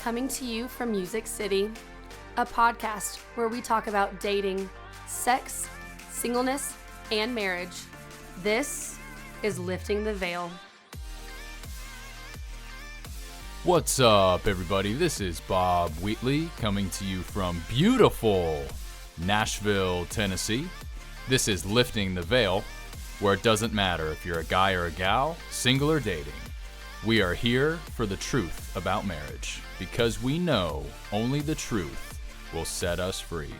coming to you from Music City, a podcast where we talk about dating, sex, singleness, and marriage. This is Lifting the Veil. What's up, everybody? This is Bob Wheatley coming to you from beautiful Nashville, Tennessee. This is Lifting the Veil, where it doesn't matter if you're a guy or a gal, single or dating. We are here for the truth about marriage, because we know only the truth will set us free.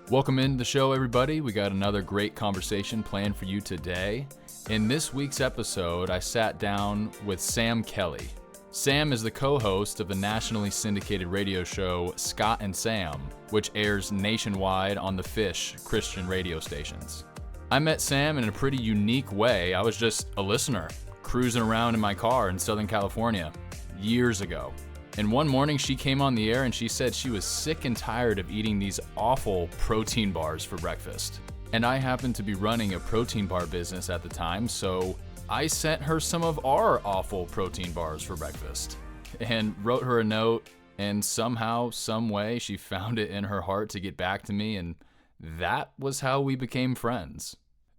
Welcome into the show, everybody. We got another great conversation planned for you today. In this week's episode, I sat down with Sam Kelly. Sam is the co-host of the nationally syndicated radio show Scott and Sam, which airs nationwide on the Fish Christian radio stations. I met Sam in a pretty unique way. I was just a listener, cruising around in my car in Southern California years ago. And one morning she came on the air and she said she was sick and tired of eating these awful protein bars for breakfast. And I happened to be running a protein bar business at the time, so I sent her some of our awful protein bars for breakfast and wrote her a note, and somehow, some way, she found it in her heart to get back to me, and that was how we became friends.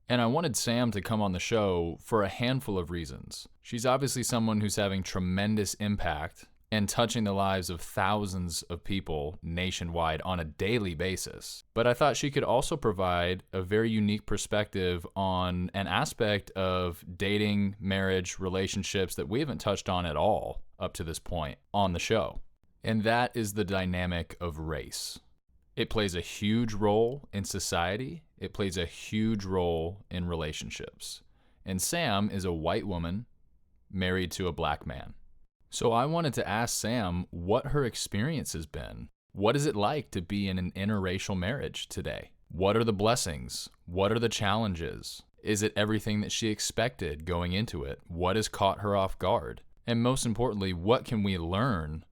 And I wanted Sam to come on the show for a handful of reasons. She's obviously someone who's having tremendous impact and touching the lives of thousands of people nationwide on a daily basis. But I thought she could also provide a very unique perspective on an aspect of dating, marriage, relationships that we haven't touched on at all up to this point on the show. And that is the dynamic of race. It plays a huge role in society. It plays a huge role in relationships. And Sam is a white woman married to a black man. So I wanted to ask Sam what her experience has been. What is it like to be in an interracial marriage today? What are the blessings? What are the challenges? Is it everything that she expected going into it? What has caught her off guard? And most importantly, what can we learn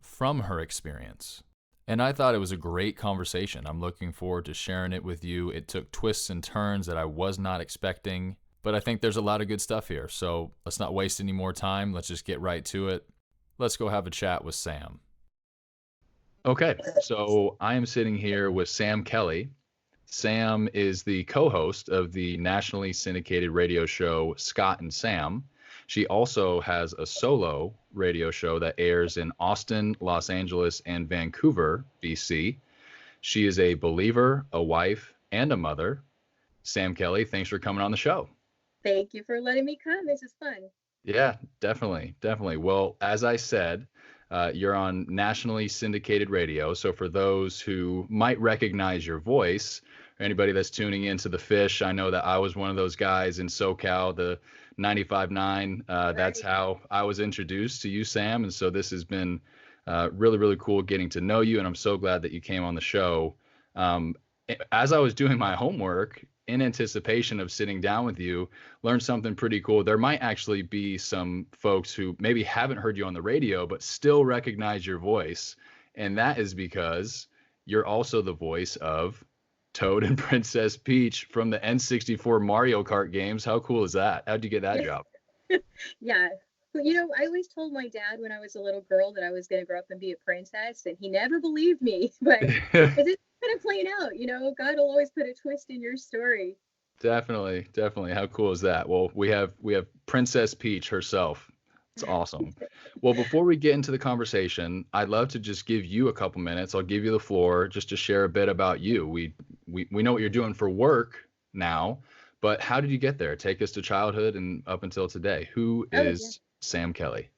from her experience? And I thought it was a great conversation. I'm looking forward to sharing it with you. It took twists and turns that I was not expecting. But I think there's a lot of good stuff here, so let's not waste any more time. Let's just get right to it. Let's go have a chat with Sam. Okay, so I am sitting here with Sam Kelly. Sam is the co-host of the nationally syndicated radio show Scott and Sam. She also has a solo radio show that airs in Austin, Los Angeles, and Vancouver, BC. She is a believer, a wife, and a mother. Sam Kelly, thanks for coming on the show. Thank you for letting me come. This is fun. Yeah, definitely. Well, as I said, you're on nationally syndicated radio. So for those who might recognize your voice, or anybody that's tuning into the Fish, I know that I was one of those guys in SoCal, the 95.9. That's how I was introduced to you, Sam. And so this has been really, really cool getting to know you. And I'm so glad that you came on the show. As I was doing my homework, in anticipation of sitting down with you, learned something pretty cool. There might actually be some folks who maybe haven't heard you on the radio, but still recognize your voice. And that is because you're also the voice of Toad and Princess Peach from the N64 Mario Kart games. How cool is that? How'd you get that job? Yeah. Well, I always told my dad when I was a little girl that I was going to grow up and be a princess, and he never believed me. But it's kind of playing out, God will always put a twist in your story. Definitely. How cool is that? Well, we have Princess Peach herself. It's awesome. Well, before we get into the conversation, I'd love to just give you a couple minutes. I'll give you the floor just to share a bit about you. We know what you're doing for work now, but how did you get there? Take us to childhood and up until today. Who is Sam Kelly?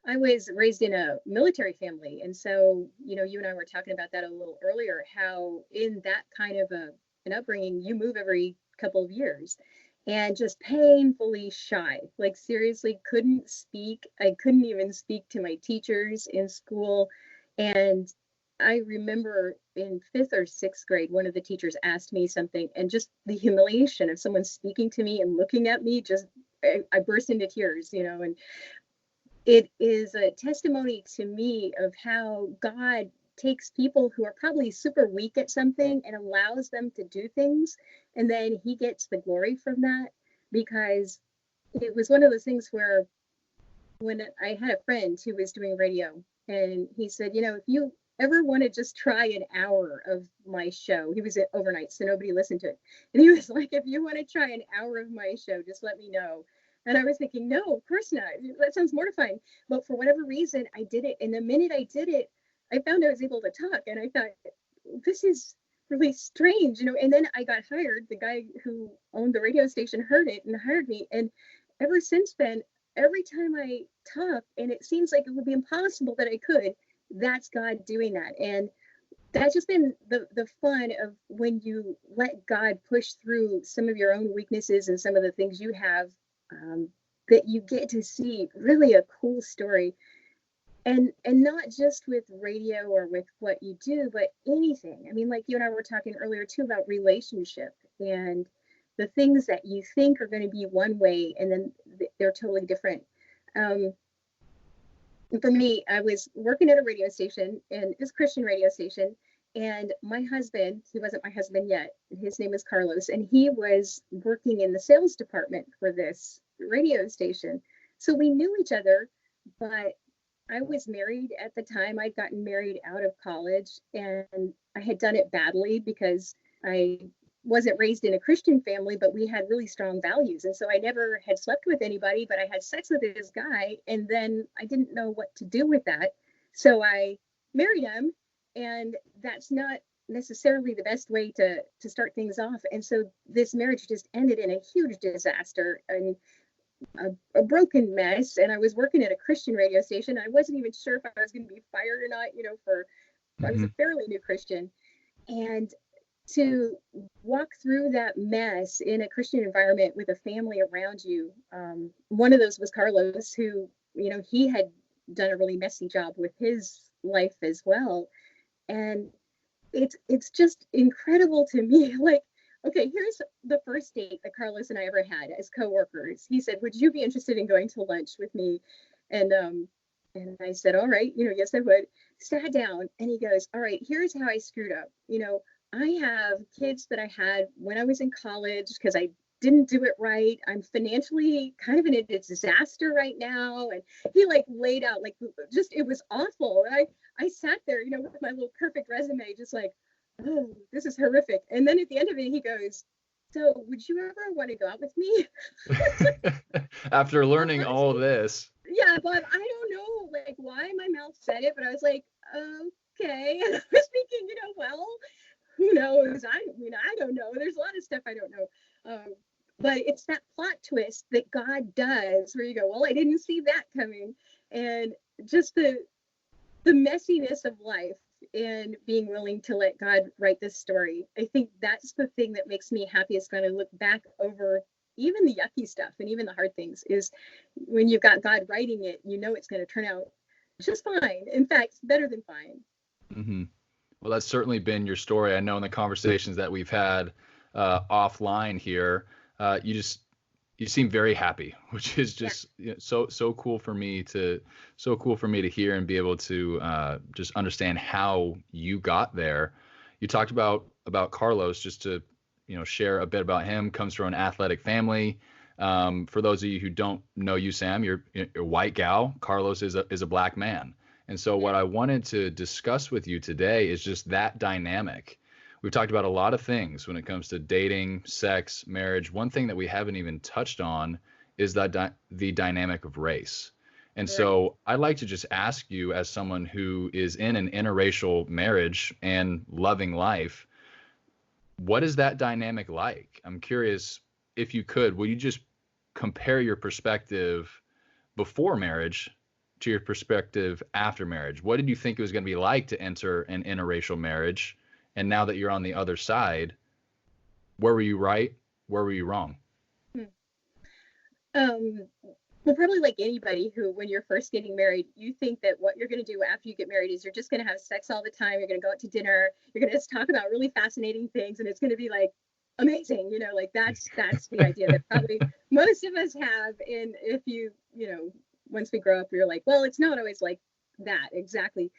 I was raised in a military family. And so, you and I were talking about that a little earlier, how in that kind of an upbringing, you move every couple of years, and just painfully shy, like seriously couldn't speak. I couldn't even speak to my teachers in school. And I remember in 5th or 6th grade, one of the teachers asked me something, and just the humiliation of someone speaking to me and looking at me, I burst into tears, and it is a testimony to me of how God takes people who are probably super weak at something and allows them to do things, and then he gets the glory from that. because it was one of those things where when I had a friend who was doing radio, and he said, if you ever want to just try an hour of my show, he was at overnight, so nobody listened to it. And he was like, if you want to try an hour of my show, just let me know. And I was thinking, no, of course not. That sounds mortifying. But for whatever reason, I did it. And the minute I did it, I found I was able to talk. And I thought, this is really strange, And then I got hired. The guy who owned the radio station heard it and hired me. And ever since then, every time I talk, and it seems like it would be impossible that I could, that's God doing that. And that's just been the fun of when you let God push through some of your own weaknesses and some of the things you have, that you get to see really a cool story. And not just with radio or with what you do, but anything. I mean, like you and I were talking earlier too about relationship and the things that you think are going to be one way, and then they're totally different. For me, I was working at a radio station, and it's a Christian radio station, and my husband, he wasn't my husband yet, his name is Carlos, and he was working in the sales department for this radio station. So we knew each other, but I was married at the time. I'd gotten married out of college, and I had done it badly because I wasn't raised in a Christian family, but we had really strong values. And so I never had slept with anybody, but I had sex with this guy. And then I didn't know what to do with that. So I married him, and that's not necessarily the best way to start things off. And so this marriage just ended in a huge disaster and a broken mess. And I was working at a Christian radio station. I wasn't even sure if I was going to be fired or not, I was a fairly new Christian. And to walk through that mess in a Christian environment with a family around you. One of those was Carlos, who, he had done a really messy job with his life as well. And it's just incredible to me. Like, okay, here's the first date that Carlos and I ever had as coworkers. He said, would you be interested in going to lunch with me? And I said, all right, yes, I would. Sat down, and he goes, all right, here's how I screwed up. I have kids that I had when I was in college because I didn't do it right. I'm financially kind of in a disaster right now. And he laid out just, it was awful. And I sat there, with my little perfect resume, just like, oh, this is horrific. And then at the end of it, he goes, so would you ever want to go out with me? After learning all this. Yeah, but I don't know why my mouth said it, but I was like, okay. And I was thinking, well, who knows? I don't know. There's a lot of stuff I don't know. But it's that plot twist that God does where you go, well, I didn't see that coming. And just the messiness of life and being willing to let God write this story. I think that's the thing that makes me happiest when I look back over even the yucky stuff and even the hard things, is when you've got God writing it, it's going to turn out just fine. In fact, better than fine. Mm-hmm. Well, that's certainly been your story. I know in the conversations that we've had offline here, you seem very happy, which is just so cool for me to hear and be able to just understand how you got there. You talked about Carlos, just to share a bit about him. Comes from an athletic family. For those of you who don't know you, Sam, you're a white gal. Carlos is a black man. And so what I wanted to discuss with you today is just that dynamic. We've talked about a lot of things when it comes to dating, sex, marriage. One thing that we haven't even touched on is the dynamic of race. And so I'd like to just ask you, as someone who is in an interracial marriage and loving life, what is that dynamic like? I'm curious, if you could, will you just compare your perspective before marriage to your perspective after marriage? What did you think it was going to be like to enter an interracial marriage? And now that you're on the other side, where were you right? Where were you wrong? Well, probably like anybody who, when you're first getting married, you think that what you're going to do after you get married is you're just going to have sex all the time. You're going to go out to dinner. You're going to just talk about really fascinating things, and it's going to be amazing. That's the idea that probably most of us have. And if once we grow up, you're like, well, it's not always like that exactly.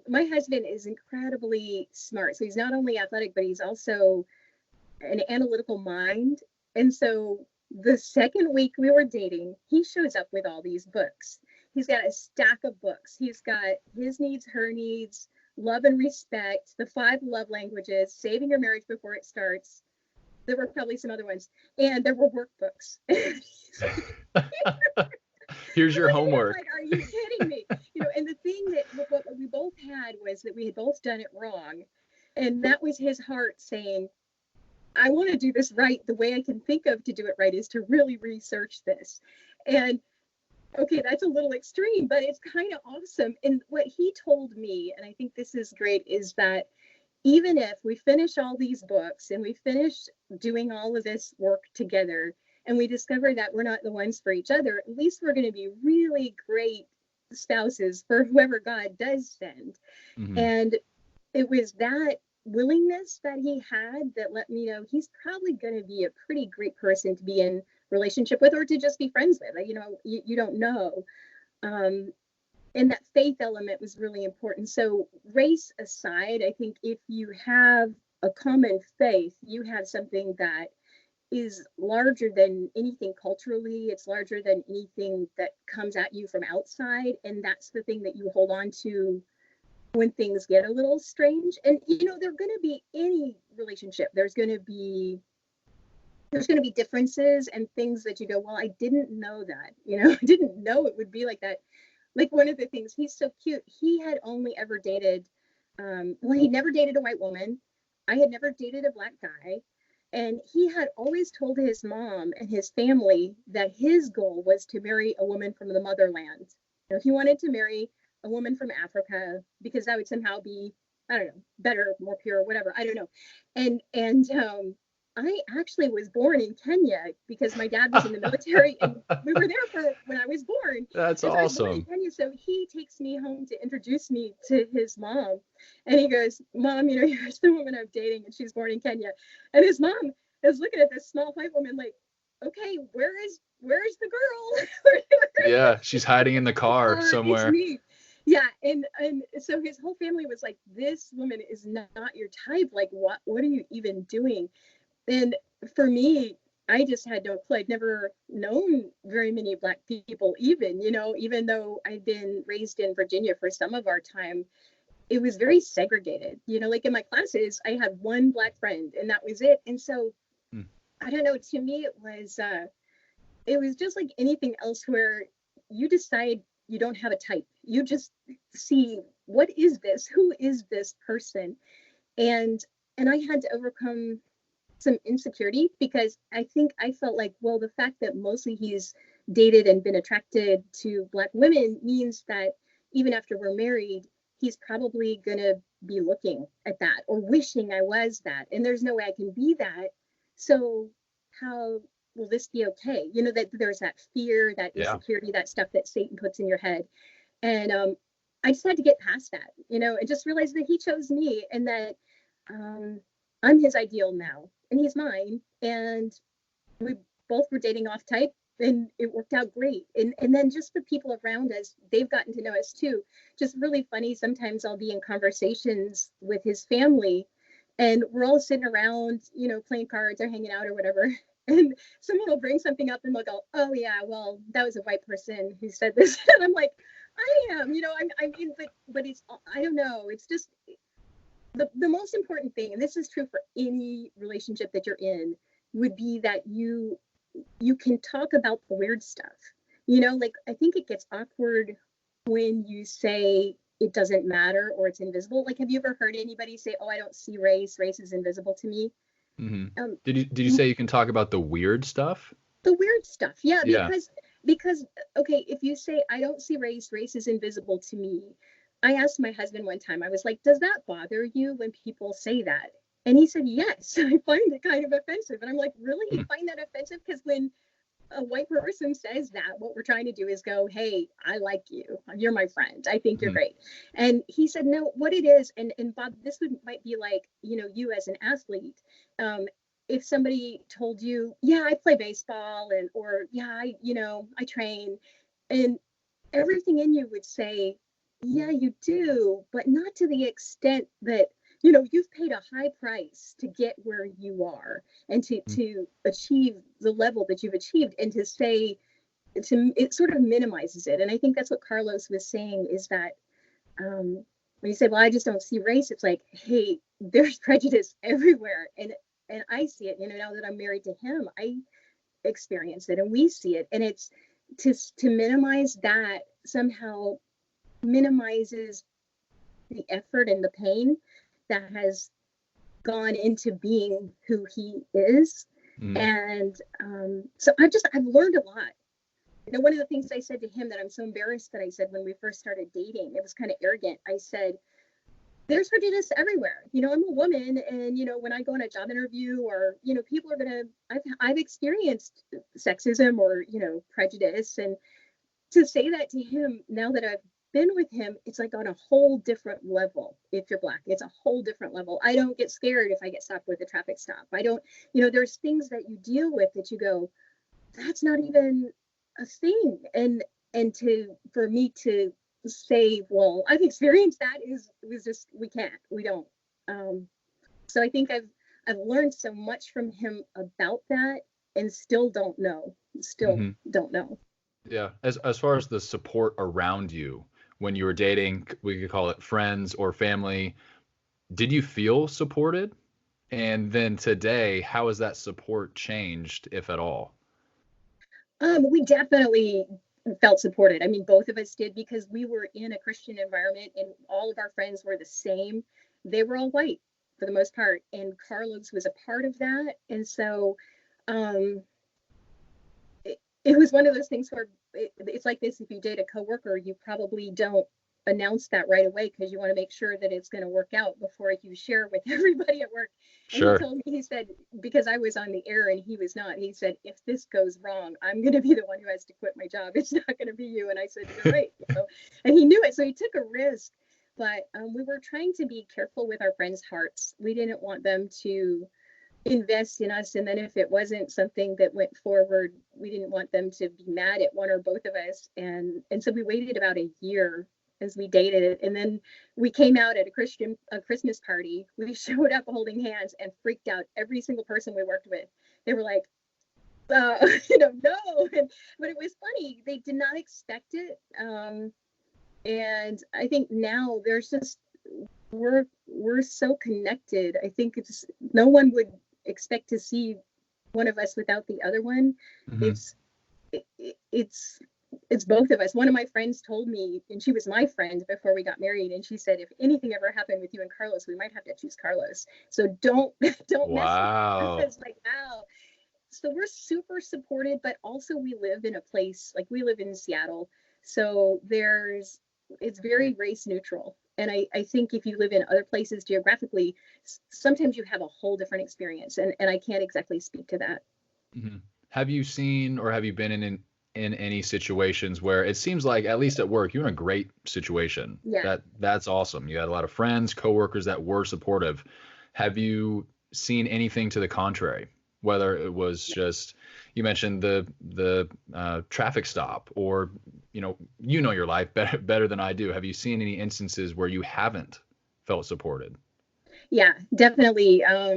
My husband is incredibly smart. So he's not only athletic, but he's also an analytical mind. And so The second week we were dating, he shows up with all these books. He's got a stack of books. He's got His Needs, Her Needs, Love and Respect, The 5 Love Languages, Saving Your Marriage Before It Starts. There were probably some other ones. And there were workbooks. Here's your homework. Like, are you kidding me? And the thing that what we both had was that we had both done it wrong. And that was his heart saying, I want to do this right. The way I can think of to do it right is to really research this. And okay, that's a little extreme, but it's kind of awesome. And what he told me, and I think this is great, is that even if we finish all these books and we finish doing all of this work together and we discover that we're not the ones for each other, at least we're going to be really great spouses for whoever God does send. Mm-hmm. And it was that willingness that he had that let me know he's probably going to be a pretty great person to be in relationship with or to just be friends with. You don't know. And that faith element was really important. So race aside, I think if you have a common faith, you have something that is larger than anything culturally. It's larger than anything that comes at you from outside. And that's the thing that you hold on to when things get a little strange. And they're going to be any relationship, there's going to be differences and things that you go, well, I didn't know that. I didn't know it would be like that. Like one of the things, he's so cute, he had only ever dated he never dated a white woman. I had never dated a black guy. And he had always told his mom and his family that his goal was to marry a woman from the motherland. He wanted to marry a woman from Africa because that would somehow be, I don't know, better, more pure, whatever. I don't know. And I actually was born in Kenya because my dad was in the military and we were there for when I was born. That's awesome. I was born awesome. in Kenya, so he takes me home to introduce me to his mom. And he goes, Mom, here's the woman I'm dating and she's born in Kenya. And his mom is looking at this small white woman like, okay, where's the girl? Yeah, she's hiding in the car somewhere. It's me. Yeah, and so his whole family was like, this woman is not your type. Like, what are you even doing? And for me, I just had no clue. I'd never known very many Black people, even though I'd been raised in Virginia for some of our time. It was very segregated. Like in my classes, I had one Black friend and that was it. And so, I don't know, to me, it was just like anything else where you decide you don't have a type. You just see, what is this? Who is this person? And I had to overcome some insecurity because I think I felt like, well, the fact that mostly he's dated and been attracted to Black women means that even after we're married, he's probably going to be looking at that or wishing I was that. And there's no way I can be that. So how will this be okay? That there's that fear, that insecurity, that stuff that Satan puts in your head. And I just had to get past that, and just realize that he chose me and that I'm his ideal now and he's mine. And we both were dating off type and it worked out great. And then just the people around us, they've gotten to know us too. Just really funny. Sometimes I'll be in conversations with his family and we're all sitting around, playing cards or hanging out or whatever. And someone will bring something up and they'll go, oh yeah, well, that was a white person who said this. And I'm like, I am, but it's, I don't know. It's just the most important thing, and this is true for any relationship that you're in, would be that you can talk about the weird stuff. Like I think it gets awkward when you say it doesn't matter or it's invisible. Like, have you ever heard anybody say, oh, I don't see race is invisible to me? Mm-hmm. Did you say you can talk about the weird stuff? The weird stuff, yeah. Because okay, if you say I don't see race is invisible to me. I asked my husband one time, I was like, does that bother you when people say that? And he said, yes. I find it kind of offensive. And I'm like, really? You find that offensive? Because when a white person says that, what we're trying to do is go, hey, I like you. You're my friend. I think you're great. And he said, no, what it is, and Bob, this might be like, you as an athlete. If somebody told you, yeah, I play baseball or yeah, I train, and everything in you would say, yeah, you do, but not to the extent that you've paid a high price to get where you are and to achieve the level that you've achieved, and to say, it sort of minimizes it. And I think that's what Carlos was saying, is that when you say, well, I just don't see race, it's like, hey, there's prejudice everywhere. And I see it, now that I'm married to him, I experience it and we see it. And it's to minimize that somehow minimizes the effort and the pain that has gone into being who he is. And so I've learned a lot. One of the things I said to him that I'm so embarrassed that I said when we first started dating, it was kind of arrogant. I said, there's prejudice everywhere. I'm a woman, and when I go on a job interview, or people are gonna. I've experienced sexism or prejudice, and to say that to him now that I've been with him, it's like on a whole different level. If you're Black, it's a whole different level. I don't get scared if I get stopped with a traffic stop. I don't. There's things that you deal with that you go, that's not even a thing. And for me to say, well, I've experienced that, we don't. So I think I've learned so much from him about that, and still don't know. Yeah. As far as the support around you when you were dating, we could call it friends or family, did you feel supported? And then today, how has that support changed, if at all? We definitely felt supported. I mean, both of us did, because we were in a Christian environment and all of our friends were the same. They were all white for the most part, and Carlos was a part of that. And so it was one of those things where it's like this: if you date a coworker, you probably don't announce that right away, because you want to make sure that it's going to work out before you share with everybody at work. Sure. And he told me, he said, because I was on the air and he was not, he said, if this goes wrong, I'm going to be the one who has to quit my job. It's not going to be you. And I said, you're right. And he knew it. So he took a risk. But we were trying to be careful with our friends' hearts. We didn't want them to invest in us, and then if it wasn't something that went forward, we didn't want them to be mad at one or both of us. And so we waited about a year as we dated, and then we came out at a Christmas party. We showed up holding hands and freaked out every single person we worked with. They were like, no. But it was funny. They did not expect it. And I think now there's just, we're so connected. I think no one would expect to see one of us without the other one. It's both of us. One of my friends told me, and she was my friend before we got married, and she said, if anything ever happened with you and Carlos, we might have to choose Carlos. So don't Wow. mess with us. Like, wow. So we're super supported, but also we live in a place, like we live in Seattle. So it's very race neutral. And I think if you live in other places geographically, sometimes you have a whole different experience. And I can't exactly speak to that. Have you seen, or have you been in any situations where it seems like, at least at work, you're in a great situation? Yeah. That's awesome. You had a lot of friends, coworkers that were supportive. Have you seen anything to the contrary? Whether it was just, you mentioned the traffic stop, or your life better than I do. Have you seen any instances where you haven't felt supported? Yeah, definitely. I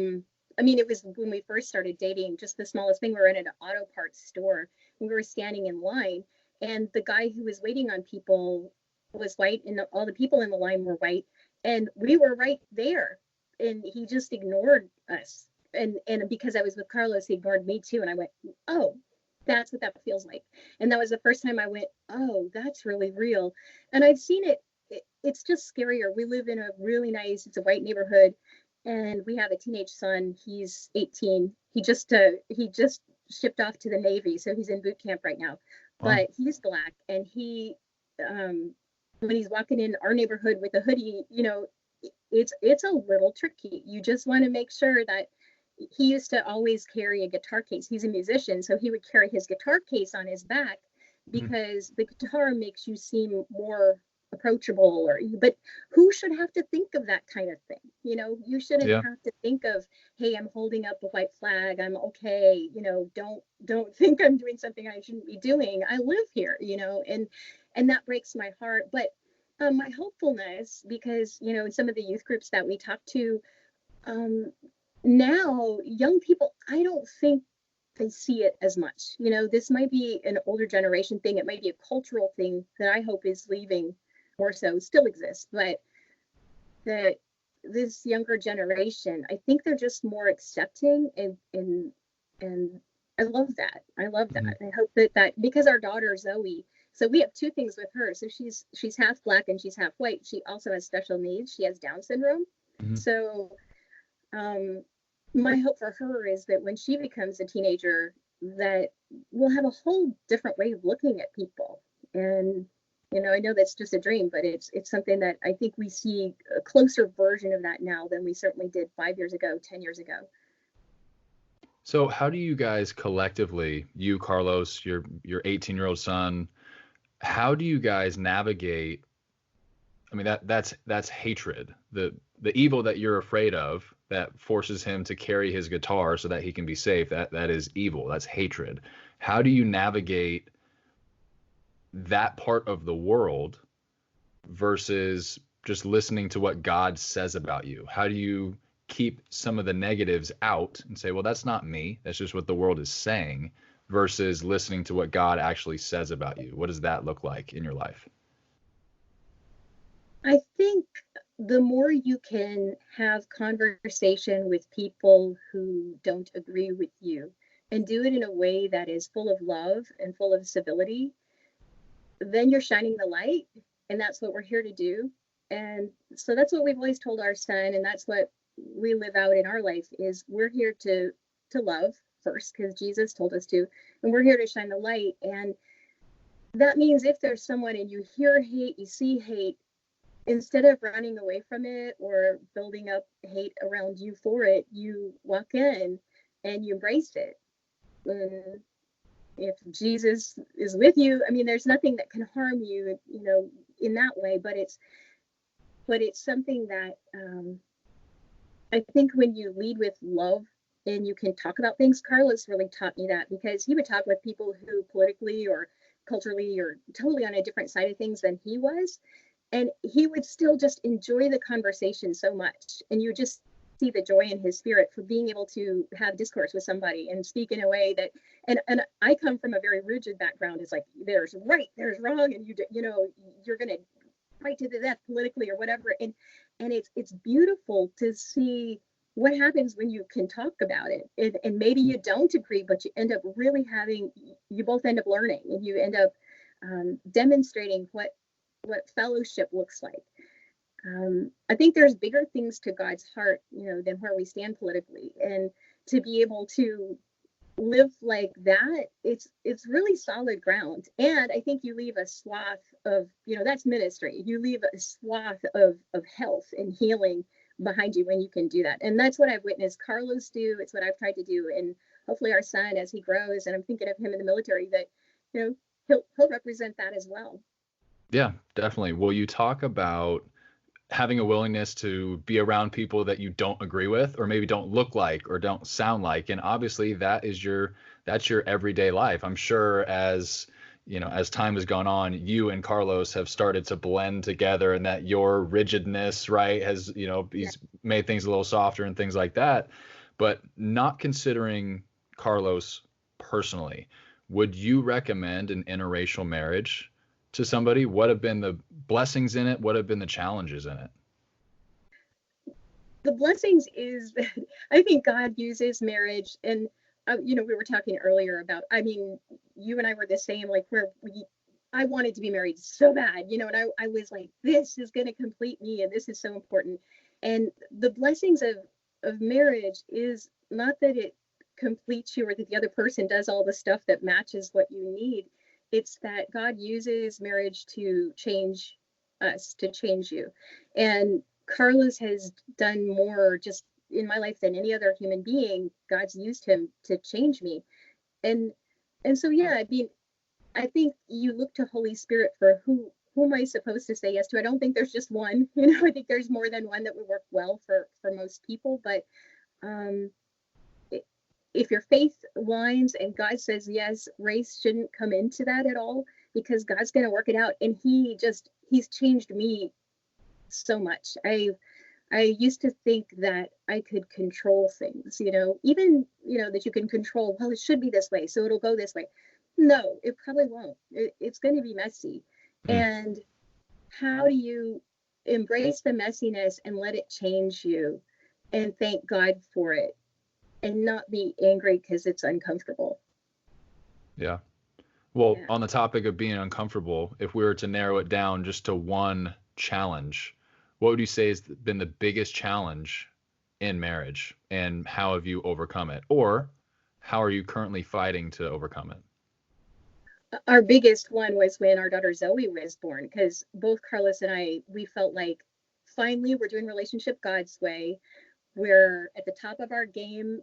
mean, it was when we first started dating, just the smallest thing. We were in an auto parts store. We were standing in line, and the guy who was waiting on people was white, and all the people in the line were white, and we were right there, and he just ignored us. And because I was with Carlos, he ignored me too. And I went, oh, that's what that feels like. And that was the first time I went, oh, that's really real. And I've seen it. It's just scarier. We live in a really nice, it's a white neighborhood, and we have a teenage son. He's 18. He just shipped off to the Navy, so he's in boot camp right now. But he's Black, and he when he's walking in our neighborhood with a hoodie, it's a little tricky. You just want to make sure that he used to always carry a guitar case. He's a musician, so he would carry his guitar case on his back, because the guitar makes you seem more approachable. But who should have to think of that kind of thing? You shouldn't have to think of, hey, I'm holding up a white flag, I'm okay, don't think I'm doing something I shouldn't be doing. I live here, and that breaks my heart. But My hopefulness, because, in some of the youth groups that we talk to, um, now young people, I don't think they see it as much. This might be an older generation thing. It might be a cultural thing that I hope is leaving more so, still exists, but that this younger generation, I think they're just more accepting and I love that. I love that. Hmm. I hope that because our daughter Zoe, so we have two things with her. So she's half black and she's half white. She also has special needs. She has Down syndrome. Hmm. So um, my hope for her is that when she becomes a teenager, that we'll have a whole different way of looking at people. And I know that's just a dream, but it's something that I think we see a closer version of that now than we certainly did 5 years ago, 10 years ago. So how do you guys collectively, you, Carlos, your 18-year-old son, how do you guys navigate? I mean, that's hatred. The evil that you're afraid of that forces him to carry his guitar so that he can be safe. That is evil. That's hatred. How do you navigate that part of the world versus just listening to what God says about you? How do you keep some of the negatives out and say, well, that's not me. That's just what the world is saying, versus listening to what God actually says about you? What does that look like in your life? I think the more you can have conversation with people who don't agree with you and do it in a way that is full of love and full of civility, then you're shining the light. And that's what we're here to do. And so that's what we've always told our son. And that's what we live out in our life is we're here to love first because Jesus told us to, and we're here to shine the light. And that means if there's someone and you hear hate, you see hate, instead of running away from it or building up hate around you for it, you walk in and you embrace it. And if Jesus is with you, I mean, there's nothing that can harm you, in that way. But it's something that I think when you lead with love and you can talk about things, Carlos really taught me that because he would talk with people who politically or culturally or totally on a different side of things than he was, and he would still just enjoy the conversation so much, and you just see the joy in his spirit for being able to have discourse with somebody and speak in a way that and I come from a very rigid background. It's like there's right, there's wrong, and you're gonna fight to the death politically or whatever, and it's beautiful to see what happens when you can talk about it, and maybe you don't agree, but you end up really you both end up learning, and you end up demonstrating what fellowship looks like. I think there's bigger things to God's heart, than where we stand politically, and to be able to live like that, it's really solid ground. And I think you leave a swath of, that's ministry. You leave a swath of health and healing behind you when you can do that. And that's what I've witnessed Carlos do. It's what I've tried to do, and hopefully our son, as he grows, and I'm thinking of him in the military, that he'll represent that as well. Yeah, definitely. Well, you talk about having a willingness to be around people that you don't agree with or maybe don't look like or don't sound like, and obviously that's your everyday life. I'm sure as as time has gone on, you and Carlos have started to blend together, and that your rigidness, right, has Yeah. he's made things a little softer and things like that. But not considering Carlos personally, would you recommend an interracial marriage to somebody? What have been the blessings in it? What have been the challenges in it? The blessings is that I think God uses marriage, and we were talking earlier about. I mean, you and I were the same. Like I wanted to be married so bad, and I was like, this is going to complete me, and this is so important. And the blessings of marriage is not that it completes you or that the other person does all the stuff that matches what you need. It's that God uses marriage to change us, to change you, and Carlos has done more just in my life than any other human being. God's used him to change me. And so yeah, I mean, I think you look to Holy Spirit for who am I supposed to say yes to? I don't think there's just one. I think there's more than one that would work well for most people. But um, if your faith aligns and God says yes, race shouldn't come into that at all, because God's going to work it out. And he's changed me so much. I used to think that I could control things, even, that you can control, well, it should be this way, so it'll go this way. No, it probably won't. It's going to be messy. And how do you embrace the messiness and let it change you and thank God for it and not be angry because it's uncomfortable? Yeah. Well, on the topic of being uncomfortable, if we were to narrow it down just to one challenge, what would you say has been the biggest challenge in marriage, and how have you overcome it? Or how are you currently fighting to overcome it? Our biggest one was when our daughter Zoe was born, because both Carlos and I, we felt like finally we're doing relationship God's way. We're at the top of our game,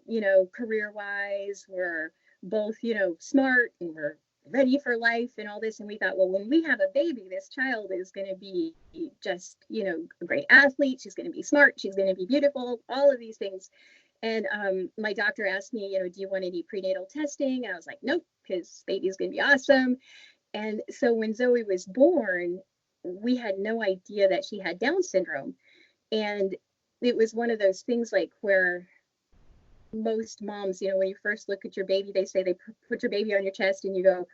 career wise. We're both, smart, and we're ready for life and all this. And we thought, well, when we have a baby, this child is going to be just, a great athlete. She's going to be smart. She's going to be beautiful, all of these things. And my doctor asked me, do you want any prenatal testing? And I was like, nope, because baby's going to be awesome. And so when Zoe was born, we had no idea that she had Down syndrome. And it was one of those things like where most moms, when you first look at your baby, they say they put your baby on your chest and you go,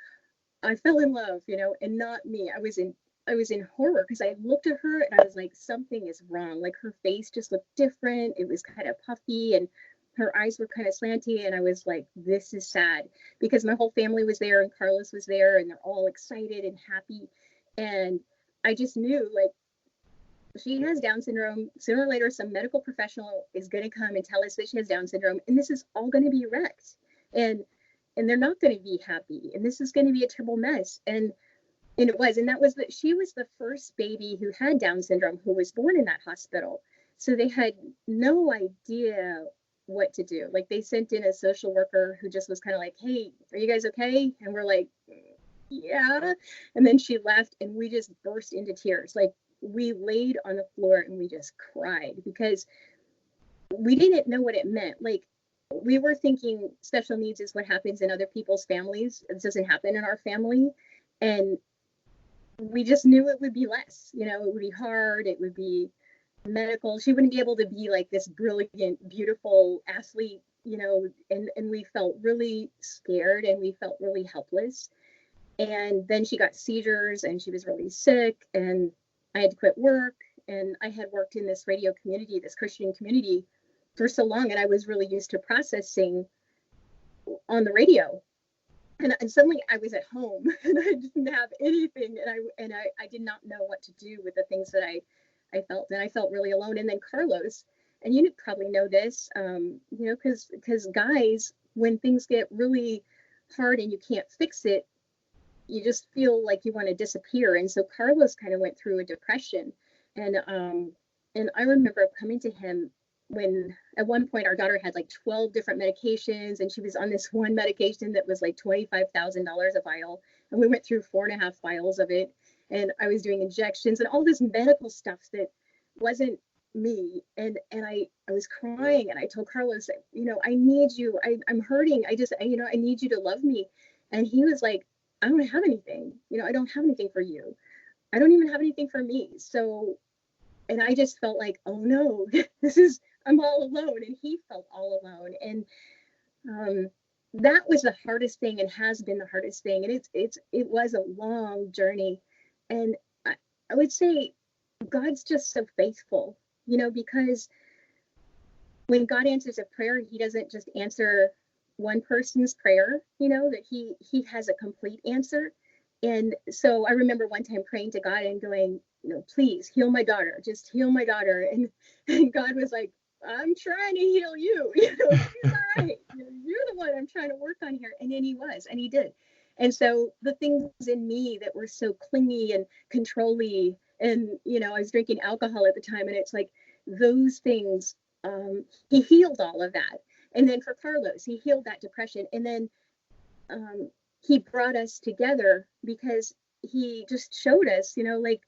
I fell in love, and not me. I was in horror because I looked at her and I was like, something is wrong. Like her face just looked different. It was kind of puffy and her eyes were kind of slanty. And I was like, this is sad, because my whole family was there and Carlos was there and they're all excited and happy. And I just knew, like, she has Down syndrome. Sooner or later, some medical professional is going to come and tell us that she has Down syndrome, and this is all going to be wrecked. And they're not going to be happy. And this is going to be a terrible mess. And it was. And that was that she was the first baby who had Down syndrome who was born in that hospital. So they had no idea what to do. Like, they sent in a social worker who just was kind of like, hey, are you guys okay? And we're like, yeah. And then she left and we just burst into tears. Like, we laid on the floor and we just cried because we didn't know what it meant. Like, we were thinking special needs is what happens in other people's families. It doesn't happen in our family. And we just knew it would be less, it would be hard. It would be medical. She wouldn't be able to be like this brilliant, beautiful athlete, and we felt really scared and we felt really helpless. And then she got seizures and she was really sick and I had to quit work. And I had worked in this radio community, this Christian community, for so long. And I was really used to processing on the radio. And suddenly I was at home and I didn't have anything. And I did not know what to do with the things that I felt. And I felt really alone. And then Carlos, and you probably know this, because guys, when things get really hard and you can't fix it, you just feel like you want to disappear. And so Carlos kind of went through a depression. And I remember coming to him when at one point our daughter had like 12 different medications and she was on this one medication that was like $25,000 a vial. And we went through 4.5 vials of it. And I was doing injections and all this medical stuff that wasn't me. And I was crying and I told Carlos, I need you. I'm hurting. I need you to love me. And he was like, I don't have anything. I don't have anything for you. I don't even have anything for me. So, and I just felt like, oh no, I'm all alone. And he felt all alone. And that was the hardest thing and has been the hardest thing. And it was a long journey. And I would say God's just so faithful, because when God answers a prayer, he doesn't just answer one person's prayer, that he has a complete answer. And so I remember one time praying to God and going, please heal my daughter, just heal my daughter. And God was like, I'm trying to heal you. She's all right. You're the one I'm trying to work on here. And then he was, and he did. And so the things in me that were so clingy and controlly, and, I was drinking alcohol at the time, and it's like those things, he healed all of that. And then for Carlos, he healed that depression. And then he brought us together because he just showed us, like,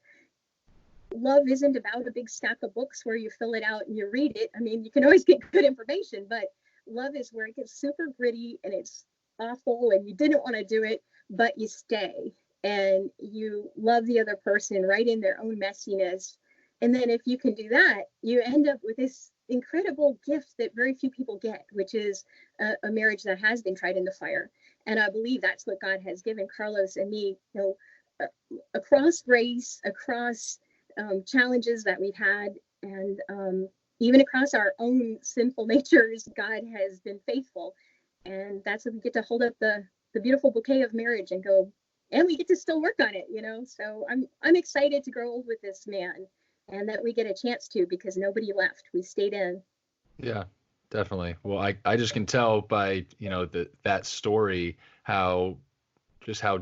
love isn't about a big stack of books where you fill it out and you read it. I mean, you can always get good information, but love is where it gets super gritty and it's awful and you didn't want to do it, but you stay. and you love the other person right in their own messiness. And then if you can do that, you end up with this incredible gift that very few people get, which is a marriage that has been tried in the fire. And I believe that's what God has given Carlos and me, across race, across challenges that we've had, and even across our own sinful natures, God has been faithful. And that's when we get to hold up the beautiful bouquet of marriage and go, and we get to still work on it, So I'm excited to grow old with this man, and that we get a chance to, because nobody left. We stayed in. Yeah, definitely. Well, I just can tell by, that story how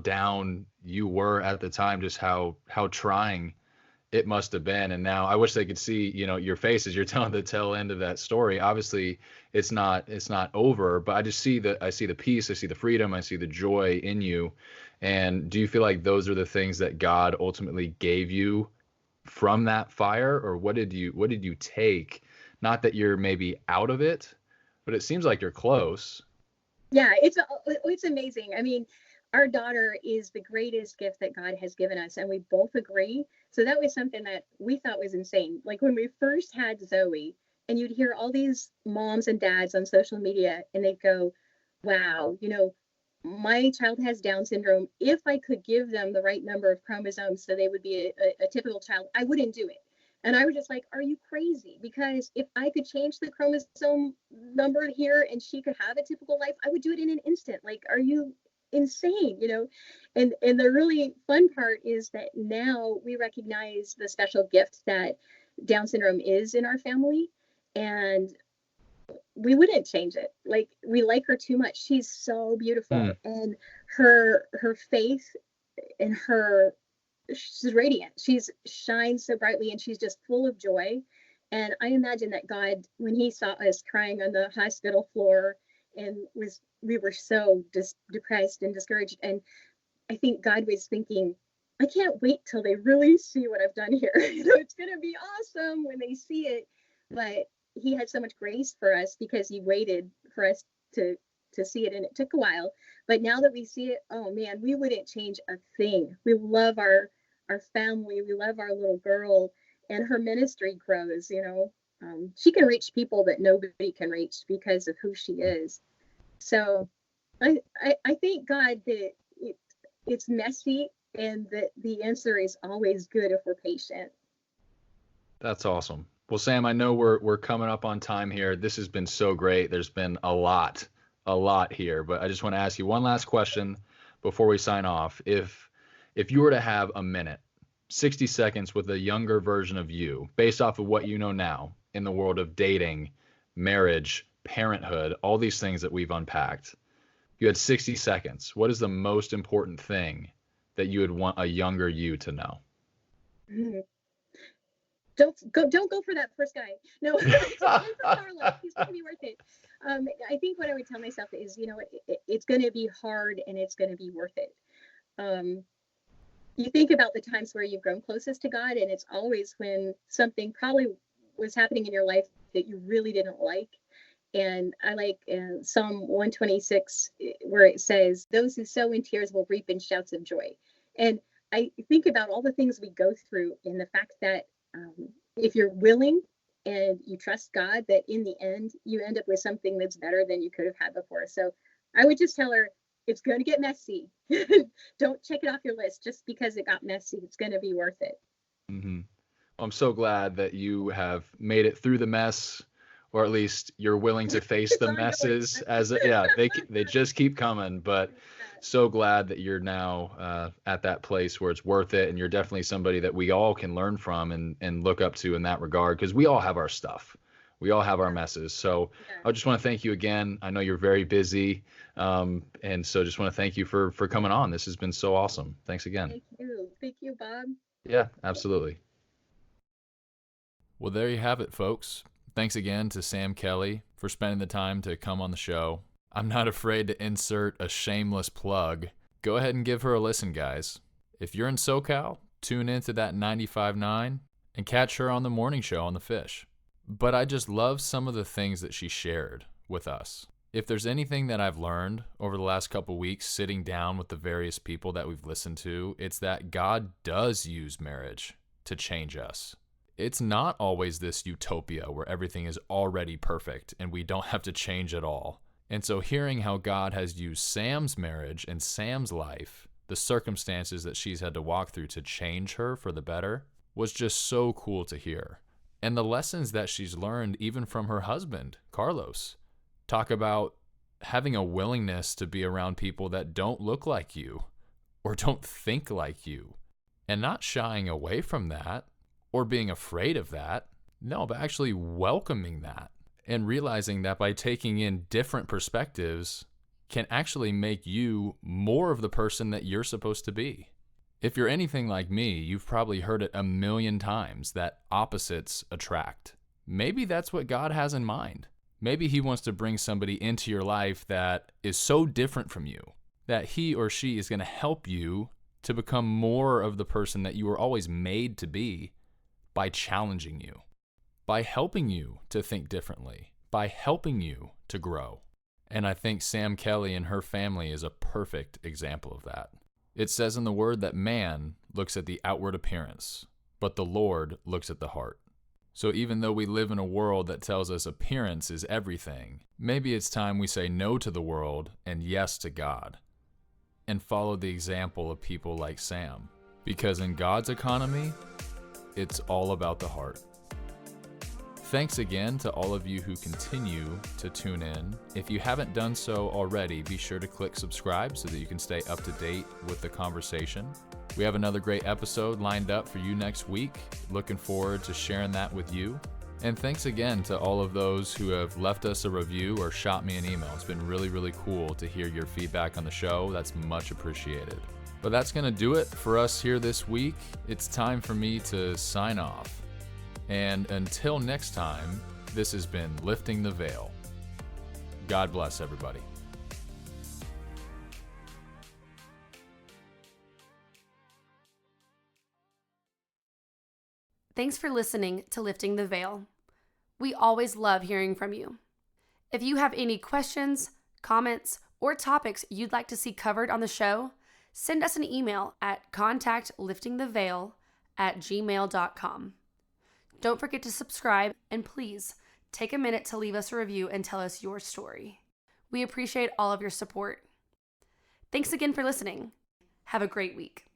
down you were at the time, just how trying it must have been. And now I wish they could see, your face as you're telling the tail end of that story. Obviously, it's not over, but I see the peace, I see the freedom, I see the joy in you. And do you feel like those are the things that God ultimately gave you from that fire, or what did you take? Not that you're maybe out of it, but it seems like you're close. Yeah, it's amazing. I mean, our daughter is the greatest gift that God has given us, and we both agree. So that was something that we thought was insane. Like when we first had Zoe, and you'd hear all these moms and dads on social media, and they'd go, wow, my child has Down syndrome. If I could give them the right number of chromosomes so they would be a typical child, I wouldn't do it. And I was just like, are you crazy? Because if I could change the chromosome number here and she could have a typical life, I would do it in an instant. Like, are you insane? And the really fun part is that now we recognize the special gift that Down syndrome is in our family. And we wouldn't change it. Like, we like her too much. She's so beautiful. And her faith and she's radiant. She's shines so brightly, and she's just full of joy. And I imagine that God, when he saw us crying on the hospital floor and we were so depressed and discouraged, and I think God was thinking, I can't wait till they really see what I've done here. It's going to be awesome when they see it. But he had so much grace for us because he waited for us to see it, and it took a while. But now that we see it, oh man, we wouldn't change a thing. We love our family. We love our little girl, and her ministry grows. She can reach people that nobody can reach because of who she is. So I thank God that it's messy, and that the answer is always good if we're patient. That's awesome. Well, Sam, I know we're coming up on time here. This has been so great. There's been a lot here, but I just want to ask you one last question before we sign off. If you were to have a minute, 60 seconds with a younger version of you, based off of what you know now in the world of dating, marriage, parenthood, all these things that we've unpacked, you had 60 seconds. What is the most important thing that you would want a younger you to know? Don't go for that first guy. No, go for Carlos. He's going to be worth it. I think what I would tell myself is, it's going to be hard, and it's going to be worth it. You think about the times where you've grown closest to God, and it's always when something probably was happening in your life that you really didn't like. And I like Psalm 126, where it says, those who sow in tears will reap in shouts of joy. And I think about all the things we go through, and the fact that if you're willing and you trust God, that in the end, you end up with something that's better than you could have had before. So I would just tell her, it's going to get messy. Don't check it off your list just because it got messy. It's going to be worth it. Mm-hmm. Well, I'm so glad that you have made it through the mess, or at least you're willing to face the messes. They just keep coming, but so glad that you're now at that place where it's worth it. And you're definitely somebody that we all can learn from and look up to in that regard, because we all have our stuff. We all have our messes. So I just want to thank you again. I know you're very busy. And so just want to thank you for coming on. This has been so awesome. Thanks again. Thank you. Thank you, Bob. Yeah, absolutely. Well, there you have it, folks. Thanks again to Sam Kelly for spending the time to come on the show. I'm not afraid to insert a shameless plug. Go ahead and give her a listen, guys. If you're in SoCal, tune into that 95.9 and catch her on the morning show on The Fish. But I just love some of the things that she shared with us. If there's anything that I've learned over the last couple weeks sitting down with the various people that we've listened to, it's that God does use marriage to change us. It's not always this utopia where everything is already perfect and we don't have to change at all. And so hearing how God has used Sam's marriage and Sam's life, the circumstances that she's had to walk through to change her for the better, was just so cool to hear. And the lessons that she's learned even from her husband, Carlos. Talk about having a willingness to be around people that don't look like you or don't think like you, and not shying away from that or being afraid of that. No, but actually welcoming that and realizing that by taking in different perspectives can actually make you more of the person that you're supposed to be. If you're anything like me, you've probably heard it a million times that opposites attract. Maybe that's what God has in mind. Maybe he wants to bring somebody into your life that is so different from you, that he or she is going to help you to become more of the person that you were always made to be by challenging you, by helping you to think differently, by helping you to grow. And I think Sam Kelly and her family is a perfect example of that. It says in the word that man looks at the outward appearance, but the Lord looks at the heart. So even though we live in a world that tells us appearance is everything, maybe it's time we say no to the world and yes to God, and follow the example of people like Sam. Because in God's economy, it's all about the heart. Thanks again to all of you who continue to tune in. If you haven't done so already, be sure to click subscribe so that you can stay up to date with the conversation. We have another great episode lined up for you next week. Looking forward to sharing that with you. And thanks again to all of those who have left us a review or shot me an email. It's been really, really cool to hear your feedback on the show. That's much appreciated. But that's going to do it for us here this week. It's time for me to sign off. And until next time, this has been Lifting the Veil. God bless everybody. Thanks for listening to Lifting the Veil. We always love hearing from you. If you have any questions, comments, or topics you'd like to see covered on the show, send us an email at contactliftingtheveil@gmail.com. Don't forget to subscribe, and please take a minute to leave us a review and tell us your story. We appreciate all of your support. Thanks again for listening. Have a great week.